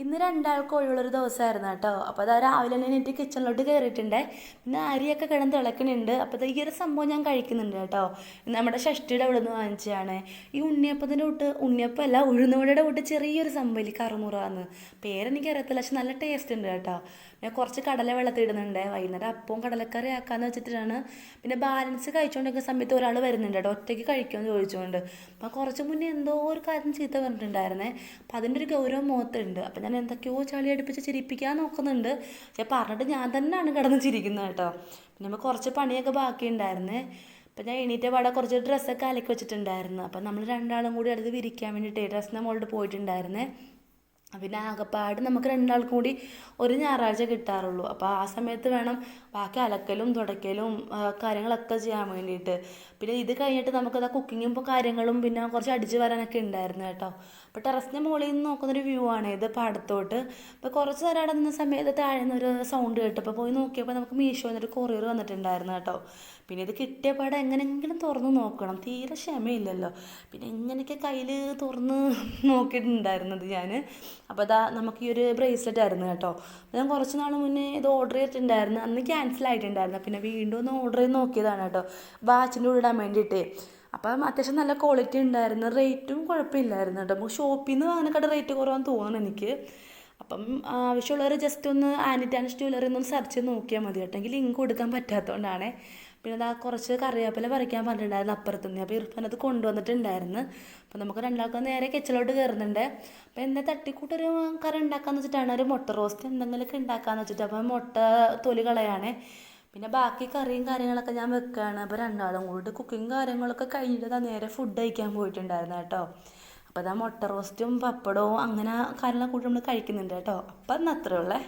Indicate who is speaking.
Speaker 1: ഇന്ന് രണ്ടാൾക്ക് ഒഴിവുള്ളൊരു ദിവസമായിരുന്നു കേട്ടോ. അപ്പോൾ അത് രാവിലെ തന്നെ എനിക്ക് കിച്ചണിലോട്ട് കയറിയിട്ടുണ്ട്. പിന്നെ അരിയൊക്കെ കിടന്ന് തിളക്കുന്നുണ്ട്. അപ്പോൾ ഈ ഒരു സംഭവം ഞാൻ കഴിക്കുന്നുണ്ട് കേട്ടോ. നമ്മുടെ ഷഷ്ടിയുടെ അവിടെ നിന്ന് വാങ്ങിച്ചതാണ്. ഈ ഉണ്ണിയപ്പത്തിൻ്റെ കൂട്ട്, ഉണ്ണിയപ്പമല്ല ഉഴുന്നുവടയുടെ കൂട്ട് ചെറിയൊരു സംഭവം കറുമുറാന്ന് പേരെനിക്ക് അറിയത്തില്ല, പക്ഷെ നല്ല ടേസ്റ്റ് ഉണ്ട് കേട്ടോ. ഞാൻ കുറച്ച് കടല വെള്ളത്തിടുന്നുണ്ട്. വൈകുന്നേരം അപ്പവും കടലക്കറി ആക്കാമെന്ന് വെച്ചിട്ടാണ്. പിന്നെ ബാലൻസ് കഴിച്ചുകൊണ്ടിരിക്കുന്ന സമയത്ത് ഒരാൾ വരുന്നുണ്ട് കേട്ടോ, ഒറ്റയ്ക്ക് കഴിക്കുമെന്ന് ചോദിച്ചുകൊണ്ട്. അപ്പം കുറച്ച് മുന്നേ എന്തോ ഒരു കാര്യം ചീത്ത പറഞ്ഞിട്ടുണ്ടായിരുന്നേ. അപ്പം അതിൻ്റെ ഒരു ഗൗരവം മുഖത്തുണ്ട്. അപ്പം ഞാൻ എന്തൊക്കെയോ ചളി അടുപ്പിച്ച് ചിരിപ്പിക്കാൻ നോക്കുന്നുണ്ട്. പക്ഷെ പറഞ്ഞിട്ട് ഞാൻ തന്നെയാണ് കിടന്ന് ചിരിക്കുന്നത് കേട്ടോ. പിന്നെ നമ്മൾ കുറച്ച് പണിയൊക്കെ ബാക്കിയുണ്ടായിരുന്നേ. അപ്പം ഞാൻ എണീറ്റ പാടെ കുറച്ച് ഡ്രസ്സൊക്കെ അലക്കി വെച്ചിട്ടുണ്ടായിരുന്നു. അപ്പം നമ്മൾ രണ്ടാളും കൂടി അടുത്ത് വിരിക്കാൻ വേണ്ടിയിട്ട് ഡ്രസ്സിൻ്റെ മുകളിൽ പോയിട്ടുണ്ടായിരുന്നേ. പിന്നെ ആകെപ്പാട് നമുക്ക് രണ്ടാൾക്കും കൂടി ഒരു ഞായറാഴ്ച കിട്ടാറുള്ളൂ. അപ്പോൾ ആ സമയത്ത് വേണം ബാക്കി അലക്കലും തുടയ്ക്കലും കാര്യങ്ങളൊക്കെ ചെയ്യാൻ വേണ്ടിയിട്ട്. പിന്നെ ഇത് കഴിഞ്ഞിട്ട് നമുക്കത് കുക്കിങ്ങും കാര്യങ്ങളും പിന്നെ കുറച്ച് അടിച്ചു വരാനൊക്കെ ഉണ്ടായിരുന്നു കേട്ടോ. അപ്പോൾ ടെറസിൻ്റെ മുകളിൽ നിന്ന് നോക്കുന്നൊരു വ്യൂ ആണ് ഇത് പാടത്തോട്ട്. അപ്പോൾ കുറച്ച് നേരം അവിടെ നിന്ന സമയത്ത് താഴെ നിന്നൊരു സൗണ്ട് കേട്ടപ്പോൾ പോയി നോക്കിയപ്പോൾ നമുക്ക് മീഷോയിൽ നിന്നൊരു കൊറിയർ വന്നിട്ടുണ്ടായിരുന്നു കേട്ടോ. പിന്നെ ഇത് കിട്ടിയ പാടെ എങ്ങനെയെങ്കിലും തുറന്ന് നോക്കണം, തീരെ ക്ഷമയില്ലല്ലോ. പിന്നെ ഇങ്ങനെയൊക്കെ കയ്യിൽ തുറന്ന് നോക്കിയിട്ടുണ്ടായിരുന്നത് ഞാൻ. അപ്പോൾ അതാ നമുക്ക് ഈ ഒരു ബ്രേസ്ലെറ്റ് ആയിരുന്നു കേട്ടോ. ഞാൻ കുറച്ച് നാൾ മുന്നേ ഇത് ഓർഡർ ചെയ്തിട്ടുണ്ടായിരുന്നു, അന്ന് ക്യാൻസൽ ആയിട്ടുണ്ടായിരുന്നു. പിന്നെ വീണ്ടും ഒന്ന് ഓർഡർ ചെയ്ത് നോക്കിയതാണ് കേട്ടോ, വാച്ചിൻ്റെ കൂടെ ഇടാൻ വേണ്ടിയിട്ട്. അപ്പം അത്യാവശ്യം നല്ല ക്വാളിറ്റി ഉണ്ടായിരുന്നു, റേറ്റും കുഴപ്പമില്ലായിരുന്നു കേട്ടോ. നമുക്ക് ഷോപ്പിൽ നിന്ന് വാങ്ങുന്നതിനെക്കാട്ട് റേറ്റ് കുറവാന്ന് തോന്നുന്നു എനിക്ക്. അപ്പം ആവശ്യമുള്ളവർ ജസ്റ്റ് ഒന്ന് ആനി ടാനിഷ് ജ്വല്ലറി ഒന്ന് സെർച്ച് ചെയ്ത് നോക്കിയാൽ മതി കേട്ടോ. എങ്കിൽ ലിങ്ക് കൊടുക്കാൻ പറ്റാത്തതുകൊണ്ടാണ്. പിന്നെ അതാ കുറച്ച് കറിവേപ്പില പറിക്കാൻ പറഞ്ഞിട്ടുണ്ടായിരുന്നു അപ്പുറത്തുനിന്ന്. അപ്പോൾ ഇർഫാൻ അത് കൊണ്ടുവന്നിട്ടുണ്ടായിരുന്നു. അപ്പോൾ നമുക്ക് രണ്ടാൾക്കും നേരെ കിച്ചണിലോട്ട് കയറുന്നുണ്ട്. അപ്പോൾ എന്താ തട്ടിക്കൂട്ടൊരു കറി ഉണ്ടാക്കാമെന്ന് വെച്ചിട്ടാണ്, ഒരു മുട്ട റോസ്റ്റ് എന്തെങ്കിലുമൊക്കെ ഉണ്ടാക്കാമെന്ന് വെച്ചിട്ട്. അപ്പം മുട്ട തൊലി കളയാണ്. പിന്നെ ബാക്കി കറിയും കാര്യങ്ങളൊക്കെ ഞാൻ വെക്കുകയാണ്. അപ്പോൾ രണ്ടാളും കൂടി കുക്കിങ് കാര്യങ്ങളൊക്കെ കഴിഞ്ഞിട്ട് നേരെ ഫുഡ് കഴിക്കാൻ പോയിട്ടുണ്ടായിരുന്നു കേട്ടോ. അപ്പോൾ അതാ മുട്ട റോസ്റ്റും പപ്പടവും അങ്ങനെ കാര്യങ്ങളൊക്കെ കൂടി നമ്മൾ കഴിക്കുന്നുണ്ട് കേട്ടോ. അപ്പം അന്ന് അത്രേ ഉള്ളേ.